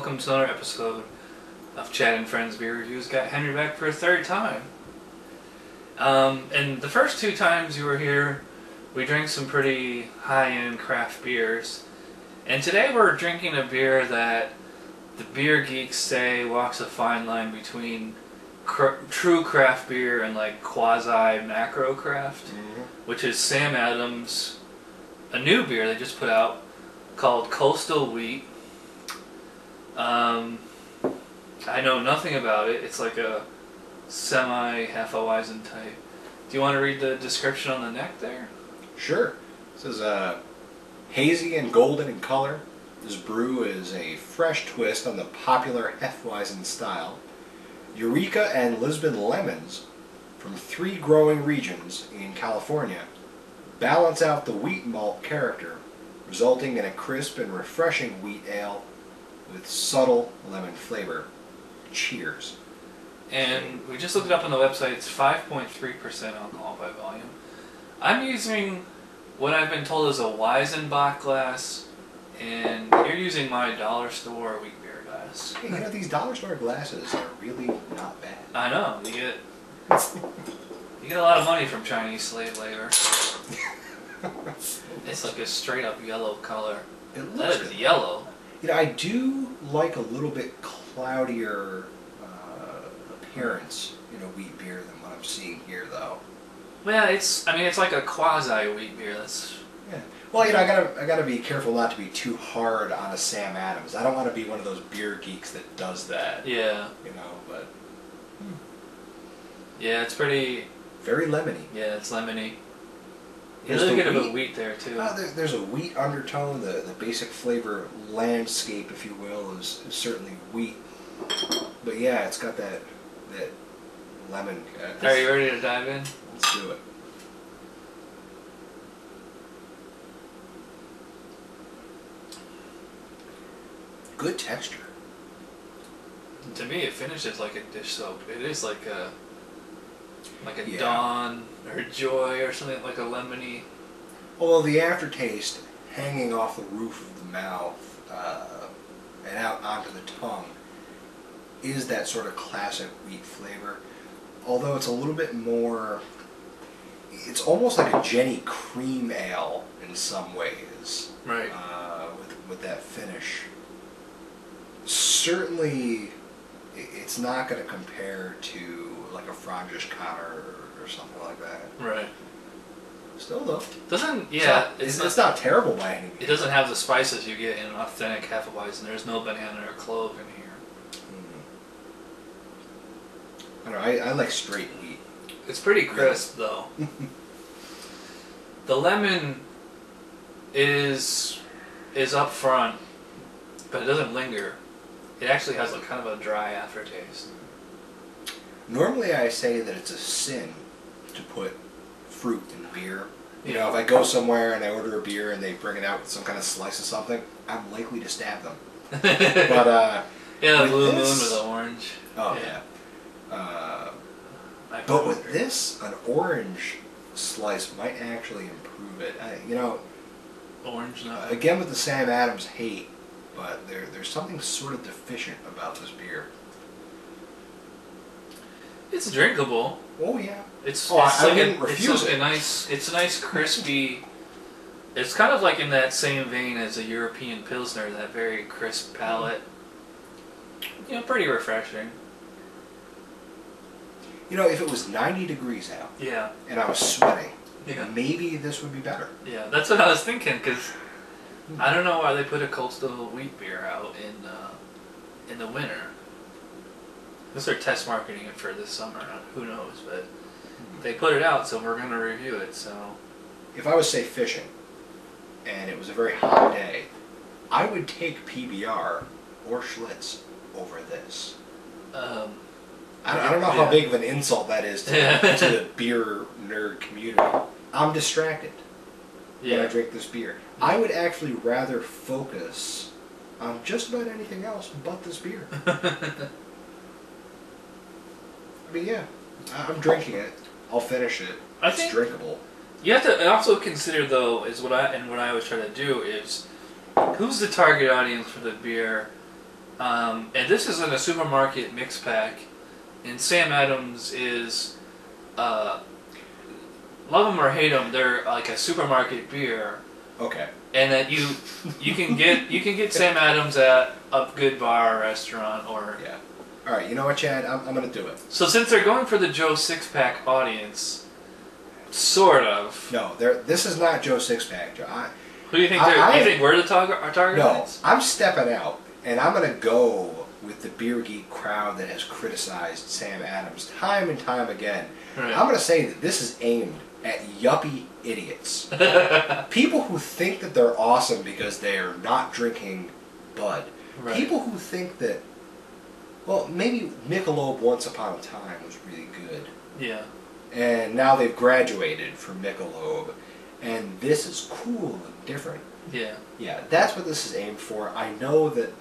welcome to another episode of Chad and Friends Beer Reviews. Got Henry back for a third time. And the first two times you were here, we drank some pretty high-end craft beers. And today we're drinking a beer that the beer geeks say walks a fine line between true craft beer and like quasi-macro craft, which is Sam Adams, a new beer they just put out called Coastal Wheat. I know nothing about it. It's like a semi-Hefeweizen type. Do you want to read the description on the neck there? Sure. It says, hazy and golden in color, this brew is a fresh twist on the popular Hefeweizen style. Eureka and Lisbon lemons from 3 growing regions in California balance out the wheat malt character, resulting in a crisp and refreshing wheat ale with subtle lemon flavor. Cheers. And we just looked it up on the website. It's 5.3% alcohol by volume. I'm using what I've been told is a Weizenbach glass, and you're using my dollar store wheat beer glass. Hey, you know, these dollar store glasses are really not bad. I know. You get a lot of money from Chinese slave labor. It's like a straight up yellow color. It That looks is good. yellow. You know, I do like a little bit cloudier appearance in a wheat beer than what I'm seeing here, though. Yeah, it's like a quasi wheat beer. That's Yeah. Well, you know, I gotta be careful not to be too hard on a Sam Adams. I don't want to be one of those beer geeks that does that. yeah, You know, but yeah. It's pretty. very lemony. Yeah, it's lemony. There's There's a the little bit of a wheat. wheat there too. There's a wheat undertone. The basic flavor landscape, if you will, is certainly wheat. But yeah, it's got that lemon. Are you ready to dive in? Let's do it. Good texture. To me, it finishes like a dish soap. It is like a Yeah. Dawn or Joy or something, like a lemony. Although the aftertaste hanging off the roof of the mouth and out onto the tongue is that sort of classic wheat flavor. Although it's a little bit more, it's almost like a Jenny cream ale in some ways. Right. With that finish. Certainly, it's not going to compare to like a Franzisch Connor or something like that. Right. Still though. Doesn't It's not terrible by any means. It doesn't have the spices you get in an authentic Hefeweizen. There's no banana or clove in here. I don't know, I like straight wheat. It's pretty crisp though. The lemon is up front, but it doesn't linger. It actually has a kind of a dry aftertaste. Normally I say that it's a sin to put fruit in beer. You know, if I go somewhere and I order a beer and they bring it out with some kind of slice of something, I'm likely to stab them. But yeah, the blue moon this- with the orange. Oh Yeah. But with this, an orange slice might actually improve it. You know, Orange nut. again with the Sam Adams hate, but there's something sort of deficient about this beer. It's drinkable. Oh yeah. It's I like wouldn't refuse it. It's a nice crispy. It's kind of like in that same vein as a European Pilsner, that very crisp palate. You know, pretty refreshing. You know, if it was 90 degrees out Yeah. and I was sweating, Yeah. maybe this would be better. Yeah, that's what I was thinking, because I don't know why they put a coastal wheat beer out in the winter. Unless they're test marketing it for this summer, who knows, but they put it out, so we're going to review it, so... If I was, say, fishing, and it was a very hot day, I would take PBR or Schlitz over this. I don't know how big of an insult that is to the beer nerd community. I'm distracted when I drink this beer. I would actually rather focus on just about anything else but this beer. I mean, yeah, I'm drinking it. I'll finish it. It's drinkable. You have to also consider, though, what I always try to do is, who's the target audience for the beer? And this is in a supermarket mix pack. And Sam Adams is, love them or hate them, they're like a supermarket beer. Okay. And that you can get Sam Adams at a good bar or restaurant or Yeah. All right. You know what, Chad? I'm gonna do it. So since they're going for the Joe Sixpack audience, sort of. No, this is not Joe Sixpack. Who do you think? You think we're the our target No, audience? I'm stepping out, and I'm gonna go with the beer geek crowd that has criticized Sam Adams time and time again. Right. I'm gonna say that this is aimed at yuppie idiots. People who think that they're awesome because they're not drinking Bud. Right. People who think that, well, maybe Michelob once upon a time was really good. Yeah. And now they've graduated from Michelob. And this is cool and different. Yeah. Yeah, that's what this is aimed for. I know that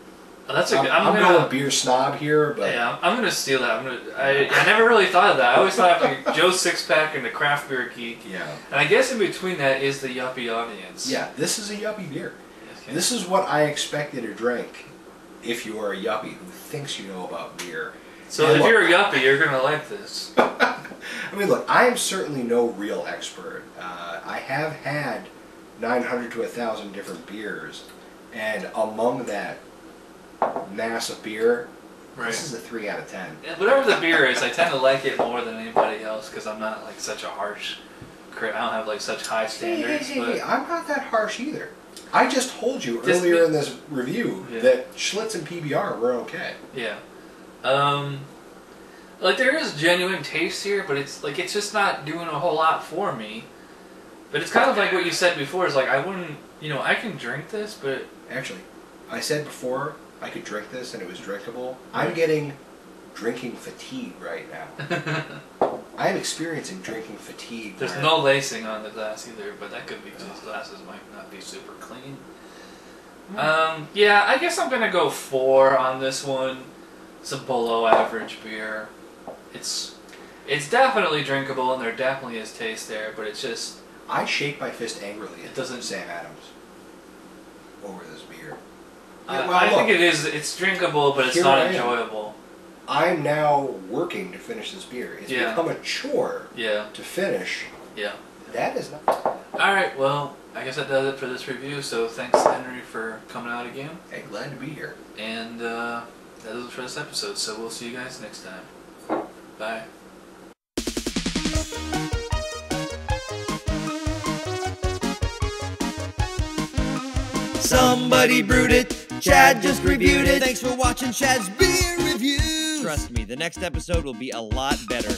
That's a good. I'm going beer snob here, but yeah, I'm gonna steal that. I never really thought of that. I always thought of Joe Sixpack and the craft beer geek. yeah. And I guess in between that is the yuppie audience. Yeah, this is a yuppie beer. Okay. This is what I expect you to drink if you are a yuppie who thinks you know about beer. So And if look, you're a yuppie, you're gonna like this. I mean, look, I am certainly no real expert. I have had 900 to 1,000 different beers, and among that mass of beer, Right. this is a 3 out of 10. Whatever the beer is, I tend to like it more than anybody else because I'm not like such a harsh. I don't have like such high standards. Hey, I'm not that harsh either. I just told you Just earlier in this review Yeah. that Schlitz and PBR were okay. Yeah. Like there is genuine taste here, but it's just not doing a whole lot for me. But it's kind of like what you said before. Is like I wouldn't, I can drink this, but Actually, I said before I could drink this and it was drinkable. I'm getting drinking fatigue right now. I am experiencing drinking fatigue. there's where- no lacing on the glass either. But that could be because the glasses might not be super clean. Yeah, I guess I'm gonna go 4 on this one. It's a below average beer. It's definitely drinkable and there definitely is taste there, but it's just I shake my fist angrily at It doesn't- Sam Adams over this beer. I think it is. It's drinkable, but it's Here not I am. enjoyable. I'm now working to finish this beer. It's Yeah. become a chore Yeah, to finish. yeah. That is not. All right, well, I guess that does it for this review. So thanks, Henry, for coming out again, Hey, glad to be here. and that does it for this episode. So we'll see you guys next time. Bye. Somebody brewed it, Chad just reviewed it. Thanks for watching Chad's Beer Review. Trust me, the next episode will be a lot better.